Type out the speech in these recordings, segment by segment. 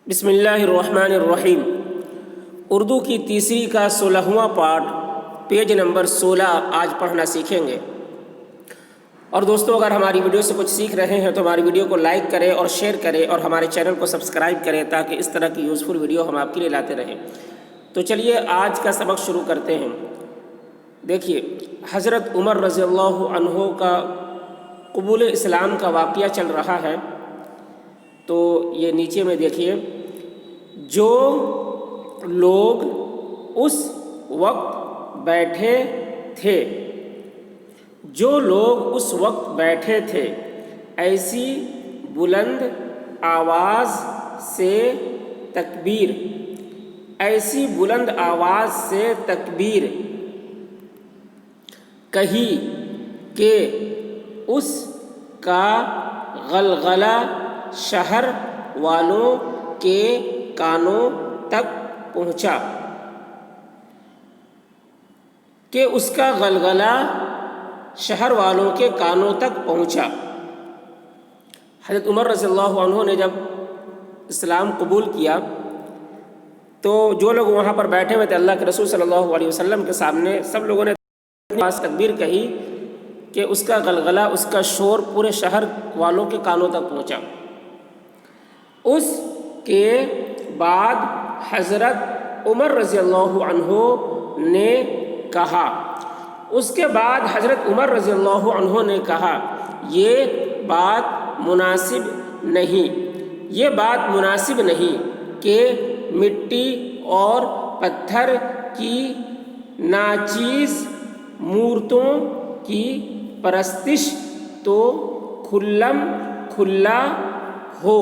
بسم اللہ الرحمن الرحیم۔ اردو کی تیسری کا 16واں پارٹ پیج نمبر 16 آج پڑھنا سیکھیں گے۔ اور دوستو، اگر ہماری ویڈیو سے کچھ سیکھ رہے ہیں تو ہماری ویڈیو کو لائک کریں اور شیئر کریں اور ہمارے چینل کو سبسکرائب کریں تاکہ اس طرح کی یوزفل ویڈیو ہم آپ کے لیے لاتے رہیں۔ تو چلیے آج کا سبق شروع کرتے ہیں۔ دیکھیے، حضرت عمر رضی اللہ عنہ کا قبول اسلام کا واقعہ چل رہا ہے۔ تو یہ نیچے میں دیکھیے، جو لوگ اس وقت بیٹھے تھے ایسی بلند آواز سے تکبیر کہی کہ اس کا غلغلہ شہر والوں کے کانوں تک پہنچا۔ حضرت عمر رضی اللہ عنہ نے جب اسلام قبول کیا تو جو لوگ وہاں پر بیٹھے ہوئے تھے اللہ کے رسول صلی اللہ علیہ وسلم کے سامنے، سب لوگوں نے تکبیر کہی کہ اس کا غلغلہ، اس کا شور پورے شہر والوں کے کانوں تک پہنچا۔ اس کے بعد حضرت عمر رضی اللہ عنہ نے کہا یہ بات مناسب نہیں کہ مٹی اور پتھر کی ناچیز مورتوں کی پرستش تو کھلم کھلا ہو۔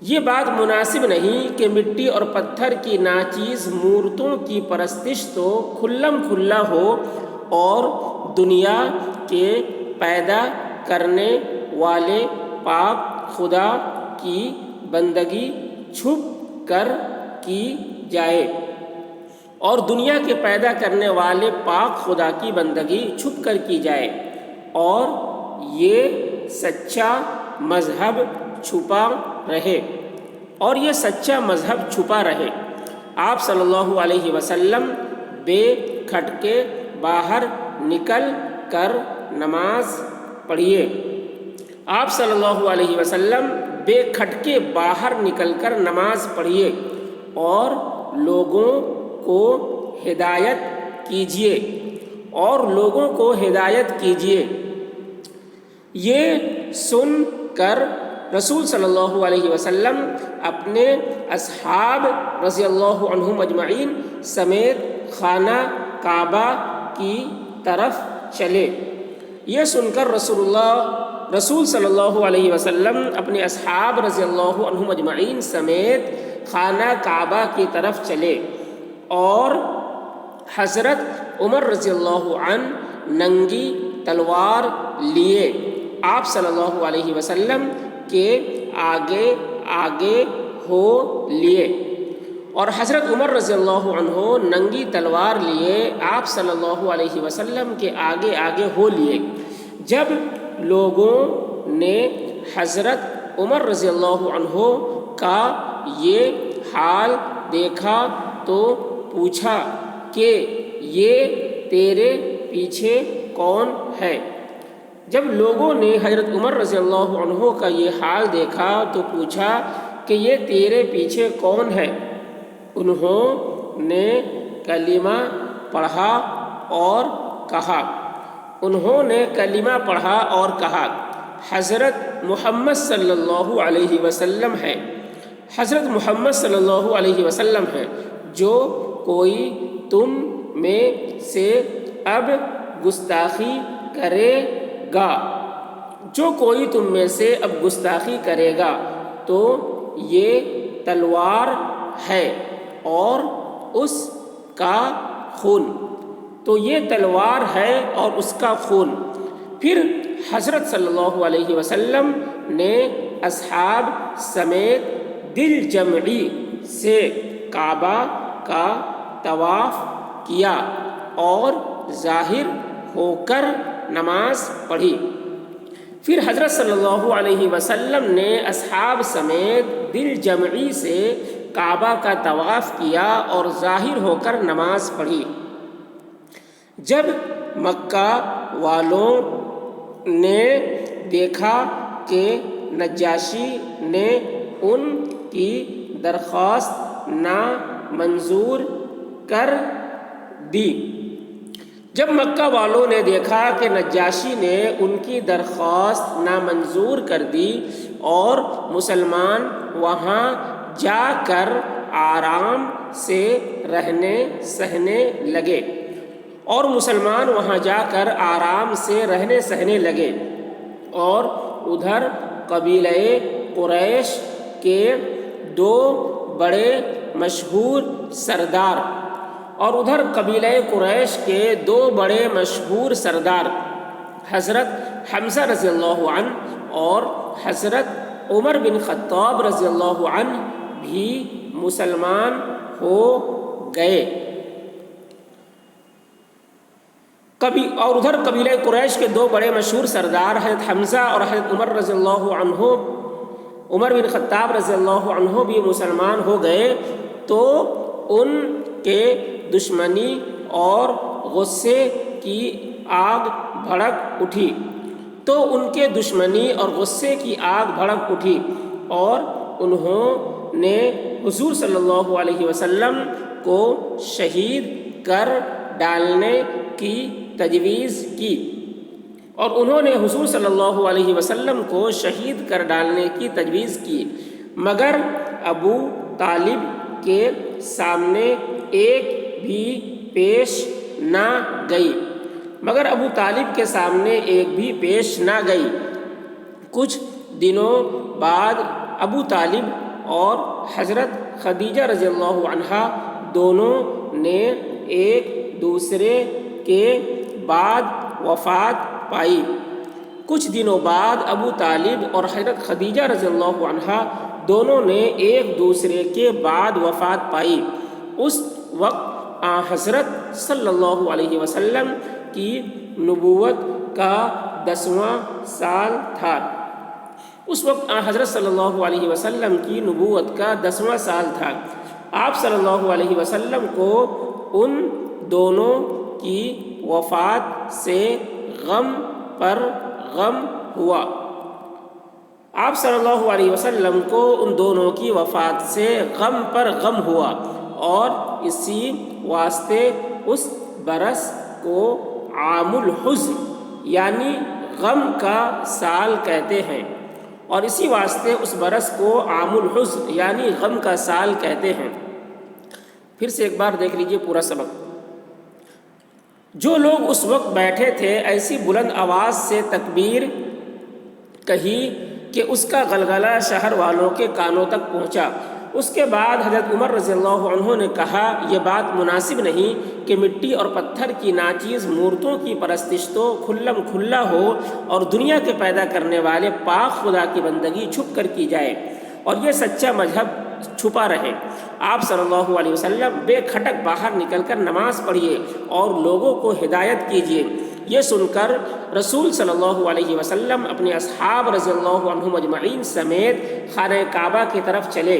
یہ بات مناسب نہیں کہ مٹی اور پتھر کی ناچیز مورتوں کی پرستش تو کھلم کھلا ہو، اور دنیا کے پیدا کرنے والے پاک خدا کی بندگی چھپ کر کی جائے، اور یہ سچا مذہب چھپا رہے۔ آپ صلی اللہ علیہ وسلم بے کھٹکے باہر نکل کر نماز پڑھیے اور لوگوں کو ہدایت کیجیے۔ یہ سن کر رسول صلی اللہ علیہ وسلم اپنے اصحاب رضی اللہ عنہم اجمعین سمیت خانہ کعبہ کی طرف چلے۔ یہ سن کر رسول صلی اللہ علیہ وسلم اپنے اصحاب رضی اللہ عنہم اجمعین سمیت خانہ کعبہ کی طرف چلے، اور حضرت عمر رضی اللہ عنہ ننگی تلوار لیے آپ صلی اللہ علیہ وسلم کے آگے آگے ہو لیے، اور حضرت عمر رضی اللہ عنہ ننگی تلوار لیے آپ صلی اللہ علیہ وسلم کے آگے آگے ہو لیے۔ جب لوگوں نے حضرت عمر رضی اللہ عنہ کا یہ حال دیکھا تو پوچھا کہ یہ تیرے پیچھے کون ہے؟ جب لوگوں نے حضرت عمر رضی اللہ عنہ کا یہ حال دیکھا تو پوچھا کہ یہ تیرے پیچھے کون ہے؟ انہوں نے کلمہ پڑھا اور کہا حضرت محمد صلی اللہ علیہ وسلم ہے، حضرت محمد صلی اللہ علیہ وسلم ہے۔ جو کوئی تم میں سے اب گستاخی کرے گا تو یہ تلوار ہے اور اس کا خون۔ پھر حضرت صلی اللہ علیہ وسلم نے اصحاب سمیت دل جمعی سے کعبہ کا طواف کیا اور ظاہر ہو کر نماز پڑھی۔ پھر حضرت صلی اللہ علیہ وسلم نے اصحاب سمیت دل جمعی سے کعبہ کا طواف کیا اور ظاہر ہو کر نماز پڑھی۔ جب مکہ والوں نے دیکھا کہ نجاشی نے ان کی درخواست نامنظور کر دی جب مکہ والوں نے دیکھا کہ نجاشی نے ان کی درخواست نامنظور کر دی اور مسلمان وہاں جا کر آرام سے رہنے سہنے لگے اور ادھر قبیلہ قریش کے دو بڑے مشہور سردار حضرت حمزہ رضی اللہ عنہ اور حضرت عمر بن خطاب رضی اللہ عنہ بھی مسلمان ہو گئے۔ اور ادھر قبیلہ قریش کے دو بڑے مشہور سردار حضرت حمزہ اور حضرت عمر بن خطاب رضی اللہ عنہ بھی مسلمان ہو گئے، تو ان کے دشمنی اور غصے کی آگ بھڑک اٹھی اور انہوں نے حضور صلی اللہ علیہ وسلم کو شہید کر ڈالنے کی تجویز کی مگر ابو طالب کے سامنے ایک بھی پیش نہ گئی۔ کچھ دنوں بعد ابو طالب اور حضرت خدیجہ رضی اللہ عنہا دونوں نے ایک دوسرے کے بعد وفات پائی۔ کچھ دنوں بعد ابو طالب اور حضرت خدیجہ رضی اللہ عنہا دونوں نے ایک دوسرے کے بعد وفات پائی۔ اس وقت حضرت صلی اللہ علیہ وسلم کی نبوت کا 10واں سال تھا۔ آپ صلی اللہ علیہ وسلم کو ان دونوں کی وفات سے غم پر غم ہوا اور اسی واسطے اس برس کو عام الحزن یعنی غم کا سال کہتے ہیں پھر سے ایک بار دیکھ لیجئے پورا سبق۔ جو لوگ اس وقت بیٹھے تھے ایسی بلند آواز سے تکبیر کہی کہ اس کا غلغلہ شہر والوں کے کانوں تک پہنچا۔ اس کے بعد حضرت عمر رضی اللہ عنہ نے کہا، یہ بات مناسب نہیں کہ مٹی اور پتھر کی ناچیز مورتوں کی پرستش تو کھلم کھلا ہو اور دنیا کے پیدا کرنے والے پاک خدا کی بندگی چھپ کر کی جائے اور یہ سچا مذہب چھپا رہے۔ آپ صلی اللہ علیہ وسلم بے کھٹک باہر نکل کر نماز پڑھیے اور لوگوں کو ہدایت کیجیے۔ یہ سن کر رسول صلی اللہ علیہ وسلم اپنے اصحاب رضی اللہ عنہم اجمعین سمیت خانہ کعبہ کی طرف چلے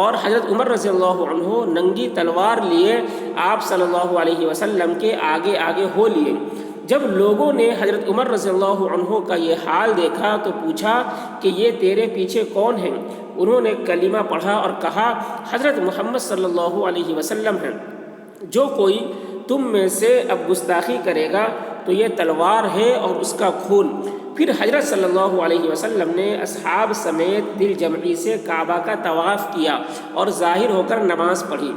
اور حضرت عمر رضی اللہ عنہ ننگی تلوار لیے آپ صلی اللہ علیہ وسلم کے آگے آگے ہو لیے۔ جب لوگوں نے حضرت عمر رضی اللہ عنہ کا یہ حال دیکھا تو پوچھا کہ یہ تیرے پیچھے کون ہیں؟ انہوں نے کلمہ پڑھا اور کہا، حضرت محمد صلی اللہ علیہ وسلم ہیں۔ جو کوئی تم میں سے اب گستاخی کرے گا تو یہ تلوار ہے اور اس کا خون۔ پھر حضرت صلی اللہ علیہ وسلم نے اصحاب سمیت دل جمعی سے کعبہ کا طواف کیا اور ظاہر ہو کر نماز پڑھی۔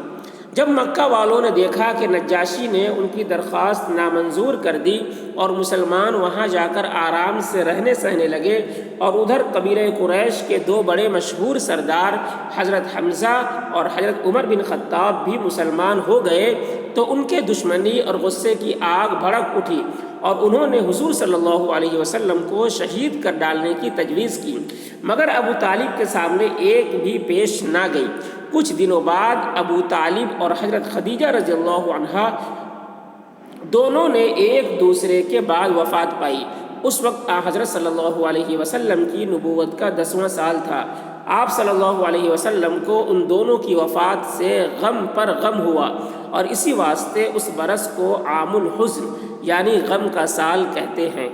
جب مکہ والوں نے دیکھا کہ نجاشی نے ان کی درخواست نامنظور کر دی اور مسلمان وہاں جا کر آرام سے رہنے سہنے لگے اور ادھر قبیلہ قریش کے دو بڑے مشہور سردار حضرت حمزہ اور حضرت عمر بن خطاب بھی مسلمان ہو گئے، تو ان کے دشمنی اور غصے کی آگ بھڑک اٹھی اور انہوں نے حضور صلی اللہ علیہ وسلم کو شہید کر ڈالنے کی تجویز کی، مگر ابو طالب کے سامنے ایک بھی پیش نہ گئی۔ کچھ دنوں بعد ابو طالب اور حضرت خدیجہ رضی اللہ عنہا دونوں نے ایک دوسرے کے بعد وفات پائی۔ اس وقت حضرت صلی اللہ علیہ وسلم کی نبوت کا 10واں سال تھا۔ آپ صلی اللہ علیہ وسلم کو ان دونوں کی وفات سے غم پر غم ہوا، اور اسی واسطے اس برس کو عام الحزن یعنی غم کا سال کہتے ہیں۔